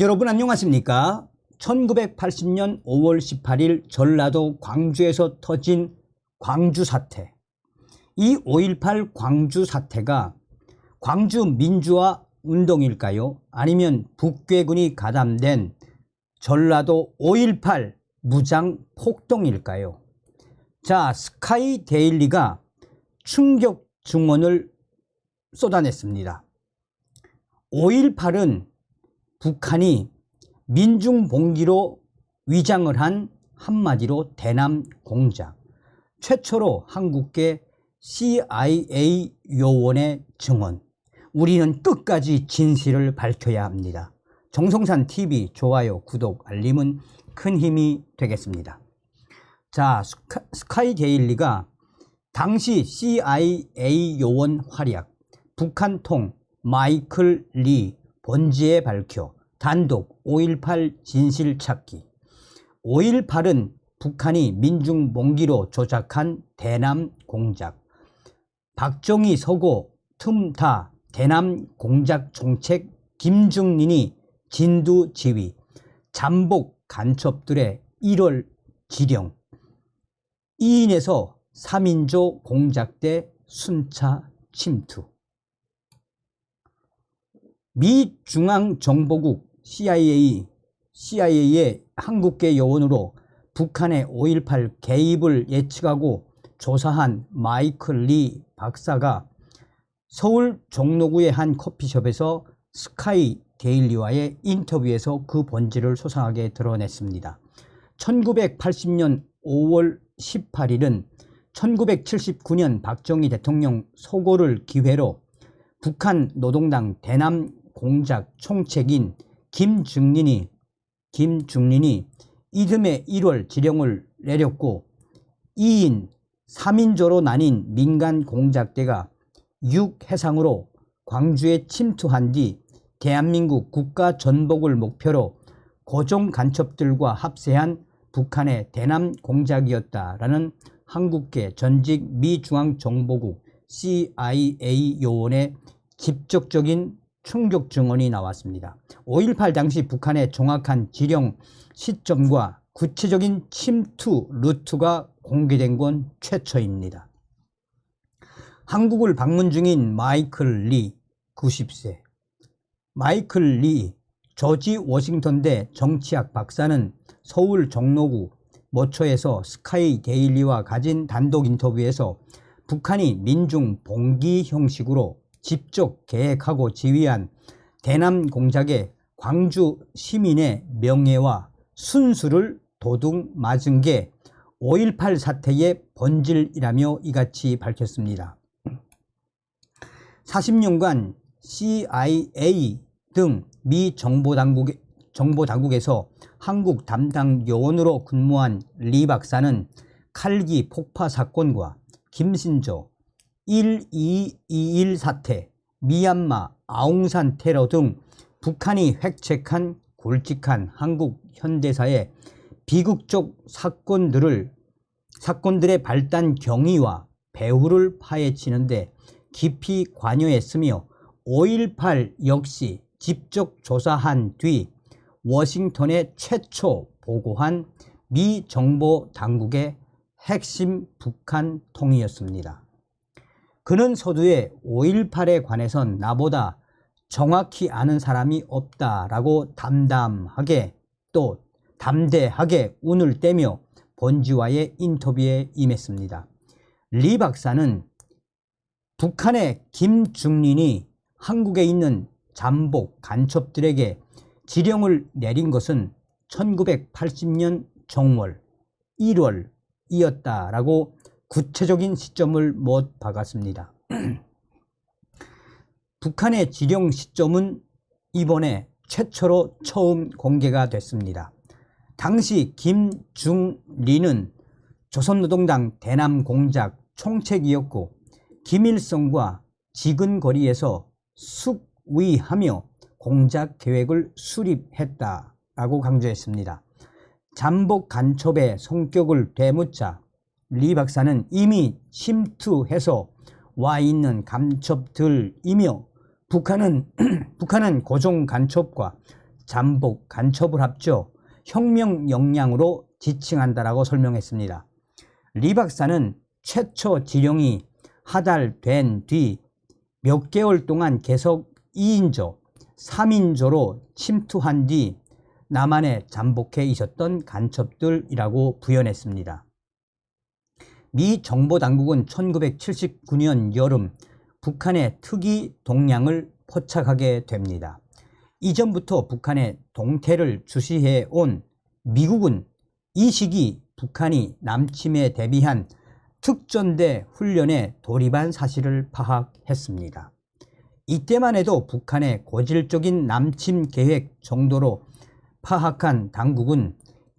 여러분 안녕하십니까? 1980년 5월 18일 전라도 광주에서 터진 광주 사태. 이 5.18 광주 사태가 광주 민주화 운동일까요? 아니면 북괴군이 가담된 전라도 5.18 무장 폭동일까요? 자, 스카이 데일리가 충격 증언을 쏟아냈습니다. 5.18은 북한이 민중봉기로 위장을 한 한마디로 대남 공작, 최초로 한국계 CIA 요원의 증언. 우리는 끝까지 진실을 밝혀야 합니다. 정성산 TV 좋아요, 구독, 알림은 큰 힘이 되겠습니다. 자, 스카이 데일리가 당시 CIA 요원 활약, 북한통 마이클 리 번지에 밝혀 단독 5.18 진실 찾기. 5.18은 북한이 민중봉기로 조작한 대남 공작. 박정희 서고 틈타 대남 공작 총책 김중린이 진두지휘. 잠복 간첩들의 1월 지령. 이인에서 3인조 공작대 순차 침투. 미 중앙정보국 CIA의 한국계 요원으로 북한의 5.18 개입을 예측하고 조사한 마이클 리 박사가 서울 종로구의 한 커피숍에서 스카이 데일리와의 인터뷰에서 그 본질을 소상하게 드러냈습니다. 1980년 5월 18일은 1979년 박정희 대통령 서고를 기회로 북한 노동당 대남 공작 총책인 김중린이 이듬해 1월 지령을 내렸고 2인 3인조로 나뉜 민간 공작대가 육해상으로 광주에 침투한 뒤 대한민국 국가 전복을 목표로 고종 간첩들과 합세한 북한의 대남 공작이었다라는 한국계 전직 미 중앙정보국 CIA 요원의 직접적인 충격 증언이 나왔습니다. 5.18 당시 북한의 정확한 지령 시점과 구체적인 침투 루트가 공개된 건 최초입니다. 한국을 방문 중인 마이클 리 90세. 마이클 리 조지 워싱턴대 정치학 박사는 서울 종로구 모처에서 스카이 데일리와 가진 단독 인터뷰에서 북한이 민중 봉기 형식으로 직접 계획하고 지휘한 대남 공작에 광주 시민의 명예와 순수를 도둑 맞은 게 5.18 사태의 본질이라며 이같이 밝혔습니다. 40년간 CIA 등 미 정보당국에서 한국 담당 요원으로 근무한 리 박사는 칼기 폭파 사건과 김신조 1221 사태, 미얀마 아웅산 테러 등 북한이 획책한 굵직한 한국 현대사의 비극적 사건들의 발단 경위와 배후를 파헤치는데 깊이 관여했으며 5.18 역시 직접 조사한 뒤 워싱턴에 최초 보고한 미 정보 당국의 핵심 북한 통이었습니다. 그는 서두에 5.18에 관해선 나보다 정확히 아는 사람이 없다라고 담대하게 운을 떼며 번지와의 인터뷰에 임했습니다. 리 박사는 북한의 김중린이 한국에 있는 잠복 간첩들에게 지령을 내린 것은 1980년 정월 1월이었다라고 구체적인 시점을 못 박았습니다. 북한의 지령 시점은 이번에 최초로 처음 공개가 됐습니다. 당시 김중린은 조선노동당 대남 공작 총책이었고 김일성과 지근거리에서 숙위하며 공작 계획을 수립했다라고 강조했습니다. 잠복 간첩의 성격을 되묻자 리 박사는 이미 침투해서 와 있는 간첩들이며 북한은 고종 간첩과 잠복, 간첩을 합쳐 혁명 역량으로 지칭한다라고 설명했습니다. 리 박사는 최초 지령이 하달된 뒤 몇 개월 동안 계속 2인조, 3인조로 침투한 뒤 남한에 잠복해 있었던 간첩들이라고 부연했습니다. 미 정보당국은 1979년 여름 북한의 특이 동향을 포착하게 됩니다. 이전부터 북한의 동태를 주시해 온 미국은 이 시기 북한이 남침에 대비한 특전대 훈련에 돌입한 사실을 파악했습니다. 이때만 해도 북한의 고질적인 남침 계획 정도로 파악한 당국은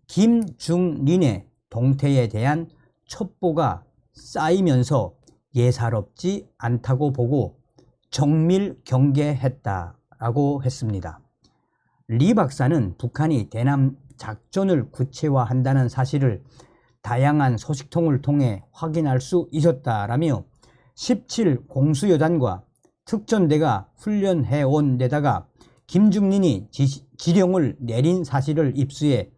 김중린의 동태에 대한 첩보가 쌓이면서 예사롭지 않다고 보고 정밀 경계했다라고 했습니다. 리 박사는 북한이 대남 작전을 구체화한다는 사실을 다양한 소식통을 통해 확인할 수 있었다라며 17 공수여단과 특전대가 훈련해온 데다가 김중린이 지령을 내린 사실을 입수해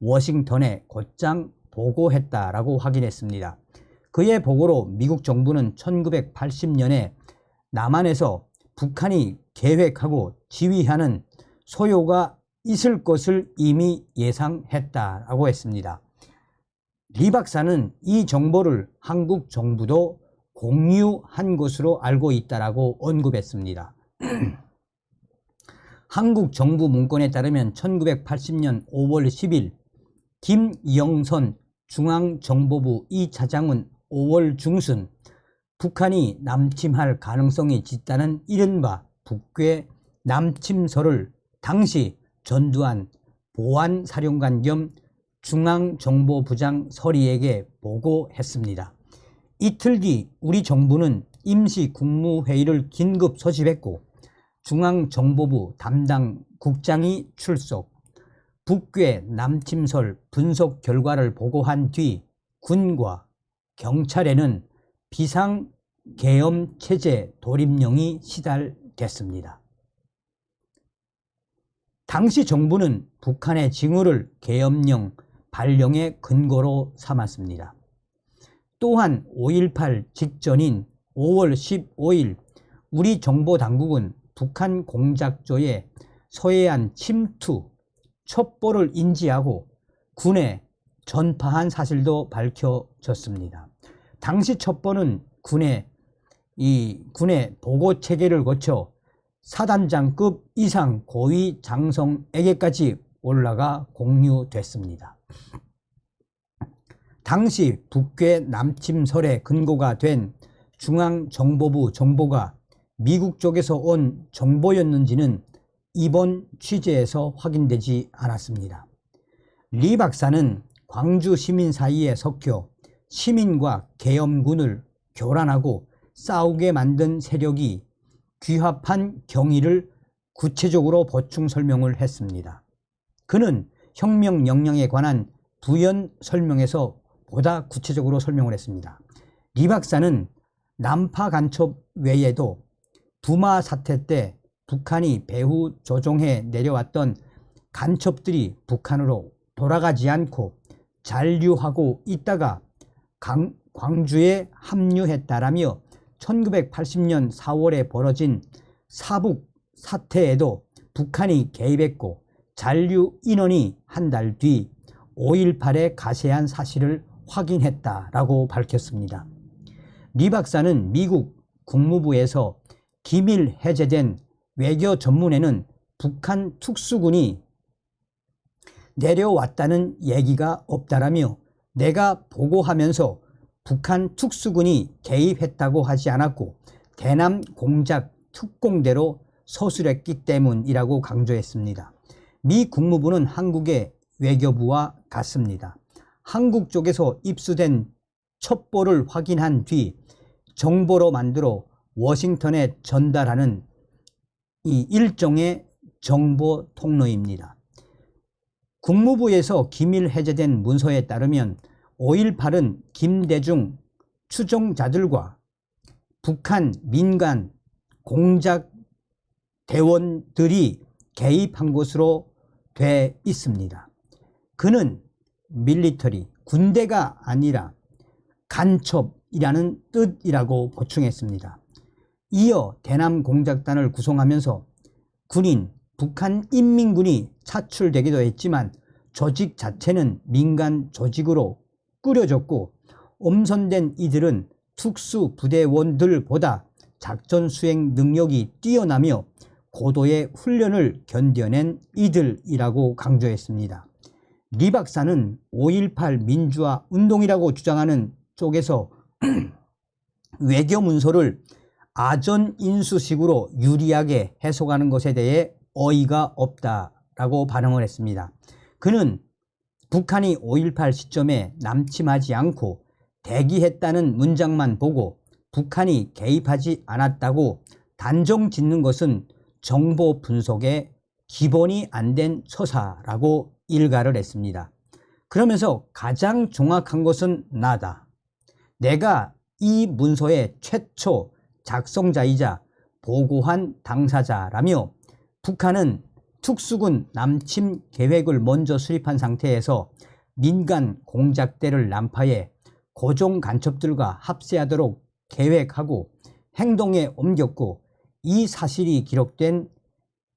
워싱턴에 곧장 보고했다라고 확인했습니다. 그의 보고로 미국 정부는 1980년에 남한에서 북한이 계획하고 지휘하는 소요가 있을 것을 이미 예상했다라고 했습니다. 리 박사는 이 정보를 한국 정부도 공유한 것으로 알고 있다라고 언급했습니다. 한국 정부 문건에 따르면 1980년 5월 10일 김영선 중앙정보부 2차장은 5월 중순 북한이 남침할 가능성이 짙다는 이른바 북괴 남침서를 당시 전두환 보안사령관 겸 중앙정보부장 서리에게 보고했습니다. 이틀 뒤 우리 정부는 임시 국무회의를 긴급 소집했고 중앙정보부 담당 국장이 출석, 북괴 남침설 분석 결과를 보고한 뒤 군과 경찰에는 비상계엄체제 돌입령이 시달됐습니다. 당시 정부는 북한의 징후를 계엄령 발령의 근거로 삼았습니다. 또한 5.18 직전인 5월 15일 우리 정보당국은 북한 공작조의 서해안 침투 첩보를 인지하고 군에 전파한 사실도 밝혀졌습니다. 당시 첩보는 군의 보고 체계를 거쳐 사단장급 이상 고위 장성에게까지 올라가 공유됐습니다. 당시 북괴 남침설의 근거가 된 중앙정보부 정보가 미국 쪽에서 온 정보였는지는 이번 취재에서 확인되지 않았습니다. 리 박사는 광주 시민 사이에 섞여 시민과 계엄군을 교란하고 싸우게 만든 세력이 귀합한 경위를 구체적으로 보충 설명을 했습니다. 그는 혁명 역량에 관한 부연 설명에서 보다 구체적으로 설명을 했습니다. 리 박사는 남파 간첩 외에도 부마 사태 때 북한이 배후 조종해 내려왔던 간첩들이 북한으로 돌아가지 않고 잔류하고 있다가 광주에 합류했다라며 1980년 4월에 벌어진 사북 사태에도 북한이 개입했고 잔류 인원이 한 달 뒤 5.18에 가세한 사실을 확인했다라고 밝혔습니다. 리 박사는 미국 국무부에서 기밀 해제된 외교 전문에는 북한 특수군이 내려왔다는 얘기가 없다라며 내가 보고하면서 북한 특수군이 개입했다고 하지 않았고 대남 공작 특공대로 서술했기 때문이라고 강조했습니다. 미 국무부는 한국의 외교부와 같습니다. 한국 쪽에서 입수된 첩보를 확인한 뒤 정보로 만들어 워싱턴에 전달하는 이 일종의 정보 통로입니다. 국무부에서 기밀 해제된 문서에 따르면 5.18은 김대중 추종자들과 북한 민간 공작 대원들이 개입한 것으로 돼 있습니다. 그는 밀리터리, 군대가 아니라 간첩이라는 뜻이라고 보충했습니다. 이어 대남 공작단을 구성하면서 군인, 북한 인민군이 차출되기도 했지만 조직 자체는 민간 조직으로 꾸려졌고 엄선된 이들은 특수부대원들보다 작전 수행 능력이 뛰어나며 고도의 훈련을 견뎌낸 이들이라고 강조했습니다. 리 박사는 5.18 민주화 운동이라고 주장하는 쪽에서 외교 문서를 아전인수식으로 유리하게 해석하는 것에 대해 어이가 없다라고 반응을 했습니다. 그는 북한이 5.18 시점에 남침하지 않고 대기했다는 문장만 보고 북한이 개입하지 않았다고 단정 짓는 것은 정보 분석에 기본이 안 된 서사라고 일가를 했습니다. 그러면서 가장 정확한 것은 나다. 내가 이 문서의 최초 작성자이자 보고한 당사자라며 북한은 특수군 남침 계획을 먼저 수립한 상태에서 민간 공작대를 난파해 고종 간첩들과 합세하도록 계획하고 행동에 옮겼고 이 사실이 기록된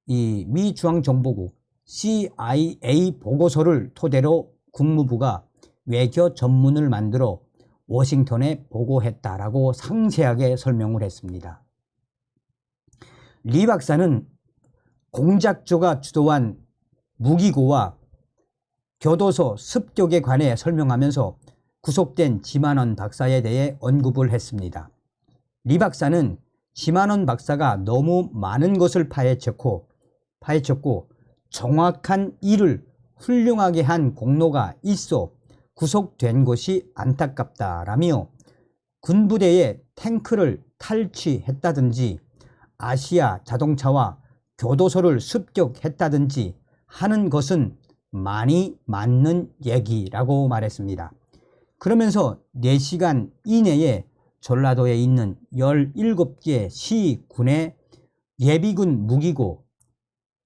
이 미 중앙정보국 CIA 보고서를 토대로 국무부가 외교 전문을 만들어 워싱턴에 보고했다라고 상세하게 설명을 했습니다. 리 박사는 공작조가 주도한 무기고와 교도소 습격에 관해 설명하면서 구속된 지만원 박사에 대해 언급을 했습니다. 리 박사는 지만원 박사가 너무 많은 것을 파헤쳤고 정확한 일을 훌륭하게 한 공로가 있어 구속된 것이 안타깝다라며 군부대의 탱크를 탈취했다든지 아시아 자동차와 교도소를 습격했다든지 하는 것은 많이 맞는 얘기라고 말했습니다. 그러면서 4시간 이내에 전라도에 있는 17개 시군의 예비군 무기고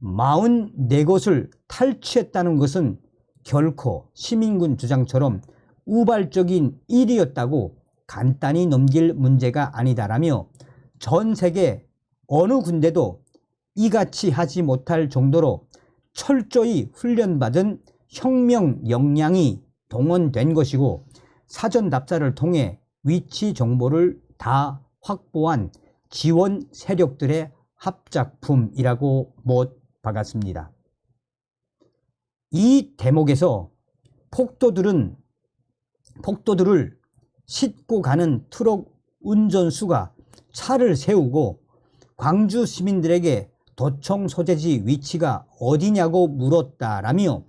44곳을 탈취했다는 것은 결코 시민군 주장처럼 우발적인 일이었다고 간단히 넘길 문제가 아니다라며 전 세계 어느 군대도 이같이 하지 못할 정도로 철저히 훈련받은 혁명 역량이 동원된 것이고 사전 답사를 통해 위치 정보를 다 확보한 지원 세력들의 합작품이라고 못 박았습니다. 이 대목에서 폭도들을 싣고 가는 트럭 운전수가 차를 세우고 광주 시민들에게 도청 소재지 위치가 어디냐고 물었다라며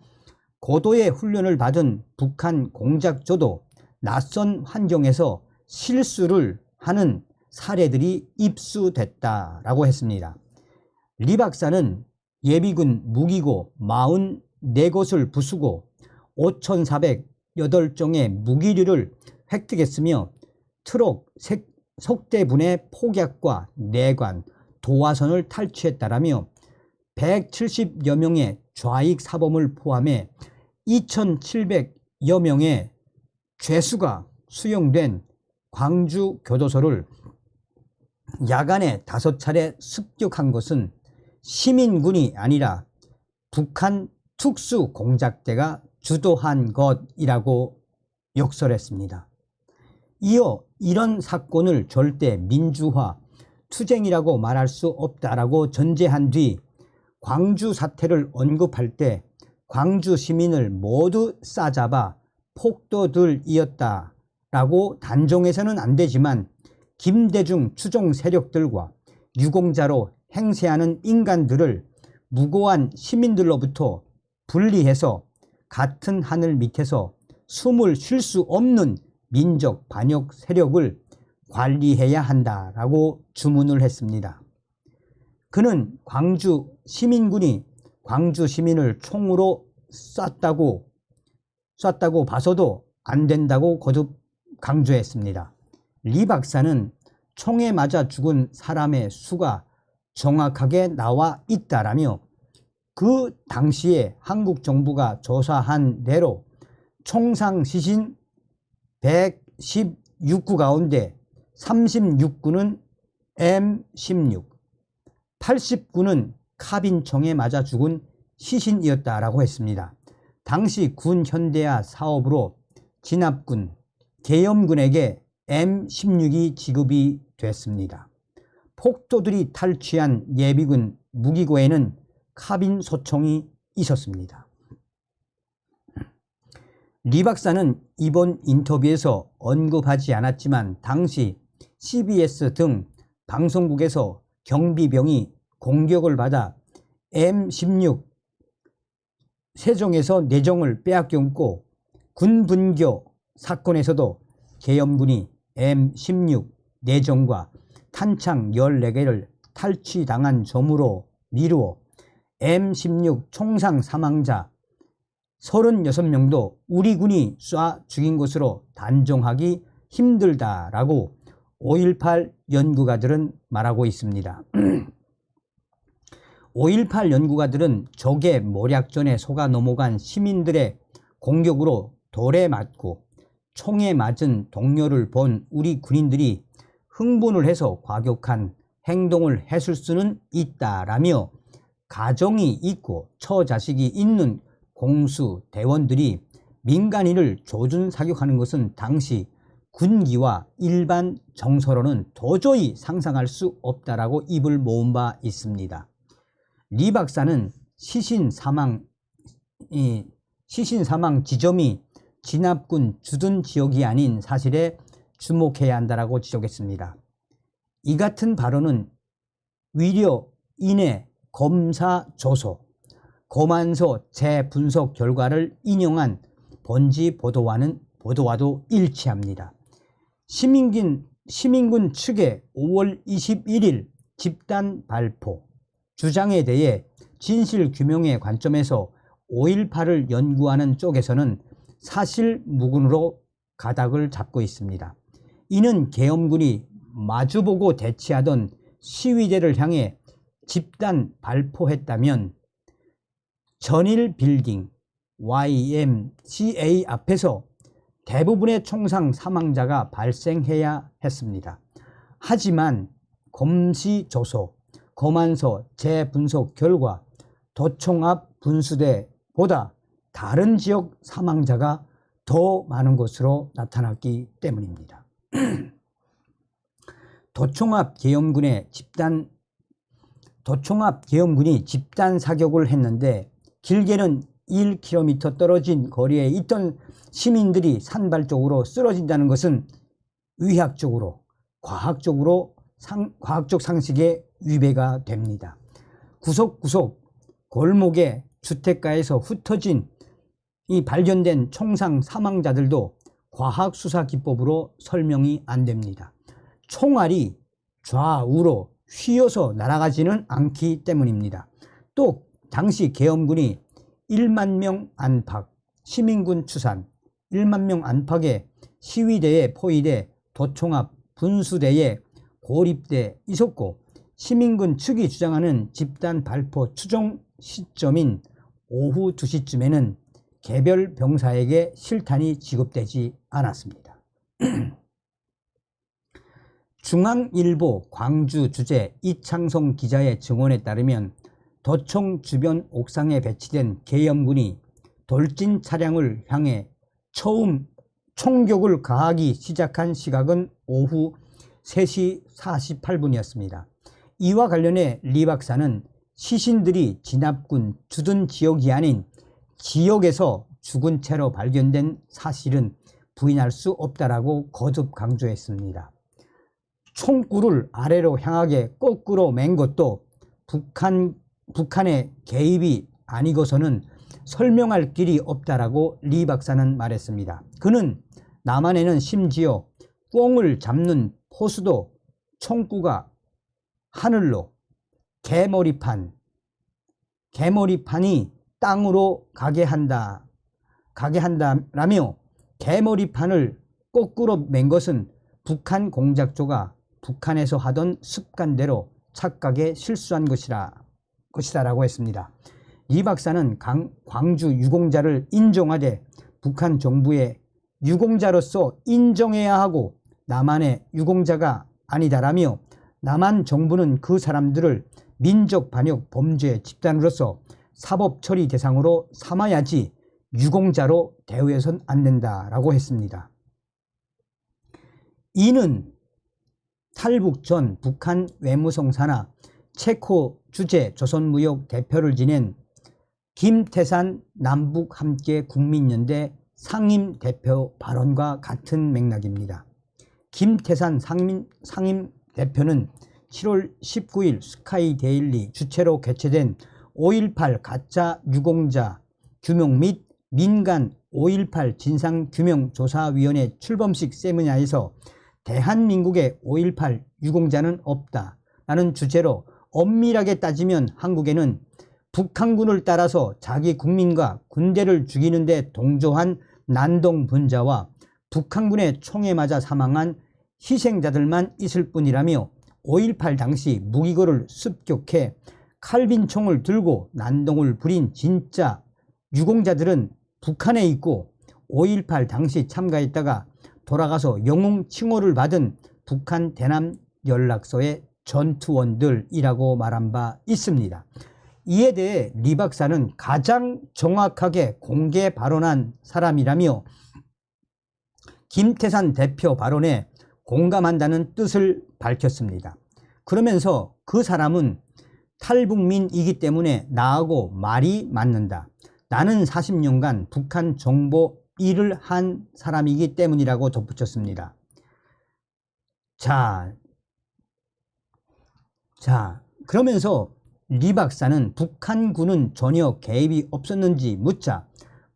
고도의 훈련을 받은 북한 공작조도 낯선 환경에서 실수를 하는 사례들이 입수됐다라고 했습니다. 리 박사는 예비군 무기고 44곳을 부수고 5,408종의 무기류를 획득했으며 트럭 석대분의 폭약과 내관, 도화선을 탈취했다라며 170여 명의 좌익 사범을 포함해 2,700여 명의 죄수가 수용된 광주 교도소를 야간에 5차례 습격한 것은 시민군이 아니라 북한 특수공작대가 주도한 것이라고 역설했습니다. 이어 이런 사건을 절대 민주화, 투쟁이라고 말할 수 없다라고 전제한 뒤 광주 사태를 언급할 때 광주 시민을 모두 싸잡아 폭도들이었다라고 단정해서는 안 되지만 김대중 추종 세력들과 유공자로 행세하는 인간들을 무고한 시민들로부터 분리해서 같은 하늘 밑에서 숨을 쉴 수 없는 민족 반역 세력을 관리해야 한다라고 주문을 했습니다. 그는 광주 시민군이 광주 시민을 총으로 쐈다고 봐서도 안 된다고 거듭 강조했습니다. 리 박사는 총에 맞아 죽은 사람의 수가 정확하게 나와 있다라며 그 당시에 한국 정부가 조사한 대로 총상 시신 116구 가운데 36구는 M16, 80구는 카빈총에 맞아 죽은 시신이었다라고 했습니다. 당시 군 현대화 사업으로 진압군, 계엄군에게 M16이 지급이 됐습니다. 폭도들이 탈취한 예비군 무기고에는 카빈 소총이 있었습니다. 리 박사는 이번 인터뷰에서 언급하지 않았지만 당시 CBS 등 방송국에서 경비병이 공격을 받아 M16 세종에서 내정을 빼앗겼고 군분교 사건에서도 계엄군이 M16 내정과 탄창 14개를 탈취당한 점으로 미루어 M16 총상 사망자 36명도 우리 군이 쏴 죽인 것으로 단정하기 힘들다라고 5.18 연구가들은 말하고 있습니다. 5.18 연구가들은 적의 모략전에 속아 넘어간 시민들의 공격으로 돌에 맞고 총에 맞은 동료를 본 우리 군인들이 흥분을 해서 과격한 행동을 했을 수는 있다라며 가정이 있고 처자식이 있는 공수 대원들이 민간인을 조준 사격하는 것은 당시 군기와 일반 정서로는 도저히 상상할 수 없다라고 입을 모은 바 있습니다. 리 박사는 시신 사망 지점이 진압군 주둔 지역이 아닌 사실에 주목해야 한다라고 지적했습니다. 이 같은 발언은 위려 인해 검사 조서, 검안서 재분석 결과를 인용한 번지 보도와도 일치합니다. 시민군 측의 5월 21일 집단 발포 주장에 대해 진실규명의 관점에서 5.18을 연구하는 쪽에서는 사실무근으로 가닥을 잡고 있습니다. 이는 계엄군이 마주보고 대치하던 시위대를 향해 집단 발포했다면 전일 빌딩 YMCA 앞에서 대부분의 총상 사망자가 발생해야 했습니다. 하지만 검시조서, 검안서 재분석 결과 도청 앞 분수대보다 다른 지역 사망자가 더 많은 것으로 나타났기 때문입니다. 도청 앞 계엄군이 집단 사격을 했는데 길게는 1km 떨어진 거리에 있던 시민들이 산발적으로 쓰러진다는 것은 의학적으로, 과학적 상식에 위배가 됩니다. 구석구석 골목에 주택가에서 흩어진 이 발견된 총상 사망자들도 과학수사기법으로 설명이 안 됩니다. 총알이 좌우로 휘어서 날아가지는 않기 때문입니다. 또 당시 계엄군이 1만 명 안팎, 시민군 추산, 1만 명 안팎의 시위대에 포위돼 도청 앞 분수대에 고립돼 있었고 시민군 측이 주장하는 집단 발포 추정 시점인 오후 2시쯤에는 개별 병사에게 실탄이 지급되지 않았습니다. 중앙일보 광주 주재 이창성 기자의 증언에 따르면 도청 주변 옥상에 배치된 계엄군이 돌진 차량을 향해 처음 총격을 가하기 시작한 시각은 오후 3시 48분이었습니다. 이와 관련해 리 박사는 시신들이 진압군 주둔 지역이 아닌 지역에서 죽은 채로 발견된 사실은 부인할 수 없다라고 거듭 강조했습니다. 총구를 아래로 향하게 거꾸로 맨 것도 북한의 개입이 아니고서는 설명할 길이 없다라고 리 박사는 말했습니다. 그는 남한에는 심지어 꿩을 잡는 포수도 총구가 하늘로 개머리판이 땅으로 가게 한다라며 개머리판을 거꾸로 맨 것은 북한 공작조가 북한에서 하던 습관대로 착각에 실수한 것이다라고 했습니다. 리 박사는 광주 유공자를 인정하되 북한 정부의 유공자로서 인정해야 하고 남한의 유공자가 아니다라며 남한 정부는 그 사람들을 민족 반역 범죄 집단으로서 사법 처리 대상으로 삼아야지 유공자로 대우해선 안 된다라고 했습니다. 이는 탈북 전 북한 외무성 산하 체코 주재 조선무역 대표를 지낸 김태산 남북함께 국민연대 상임 대표 발언과 같은 맥락입니다. 김태산 상임 대표는 7월 19일 스카이데일리 주최로 개최된 5.18 가짜 유공자 규명 및 민간 5.18 진상규명조사위원회 출범식 세미나에서 대한민국의 5.18 유공자는 없다 라는 주제로 엄밀하게 따지면 한국에는 북한군을 따라서 자기 국민과 군대를 죽이는 데 동조한 난동분자와 북한군의 총에 맞아 사망한 희생자들만 있을 뿐이라며 5.18 당시 무기고를 습격해 칼빈총을 들고 난동을 부린 진짜 유공자들은 북한에 있고 5.18 당시 참가했다가 돌아가서 영웅 칭호를 받은 북한 대남 연락소의 전투원들이라고 말한 바 있습니다. 이에 대해 리 박사는 가장 정확하게 공개 발언한 사람이라며 김태산 대표 발언에 공감한다는 뜻을 밝혔습니다. 그러면서 그 사람은 탈북민이기 때문에 나하고 말이 맞는다. 나는 40년간 북한 정보 일을 한 사람이기 때문이라고 덧붙였습니다. 자, 그러면서 리 박사는 북한군은 전혀 개입이 없었는지 묻자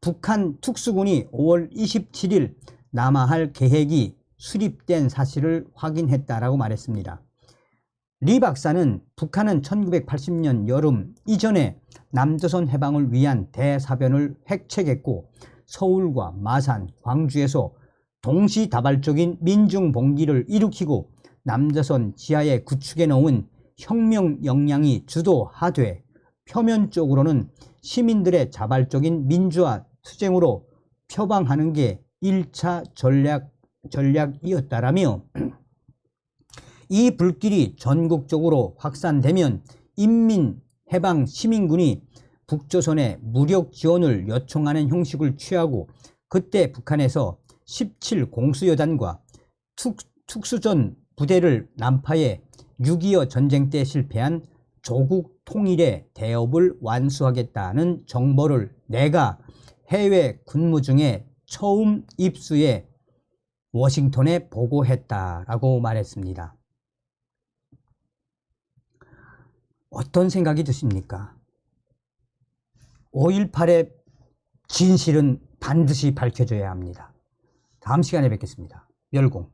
북한 특수군이 5월 27일 남하할 계획이 수립된 사실을 확인했다라고 말했습니다. 리 박사는 북한은 1980년 여름 이전에 남조선 해방을 위한 대사변을 획책했고 서울과 마산, 광주에서 동시다발적인 민중봉기를 일으키고 남조선 지하에 구축해 놓은 혁명 역량이 주도하되 표면적으로는 시민들의 자발적인 민주화 투쟁으로 표방하는 게 1차 전략이었다라며 이 불길이 전국적으로 확산되면 인민해방시민군이 북조선에 무력 지원을 요청하는 형식을 취하고 그때 북한에서 17공수여단과 특수전 부대를 난파해 6.25 전쟁 때 실패한 조국 통일의 대업을 완수하겠다는 정보를 내가 해외 근무 중에 처음 입수해 워싱턴에 보고했다라고 말했습니다. 어떤 생각이 드십니까? 5.18의 진실은 반드시 밝혀져야 합니다. 다음 시간에 뵙겠습니다. 열공.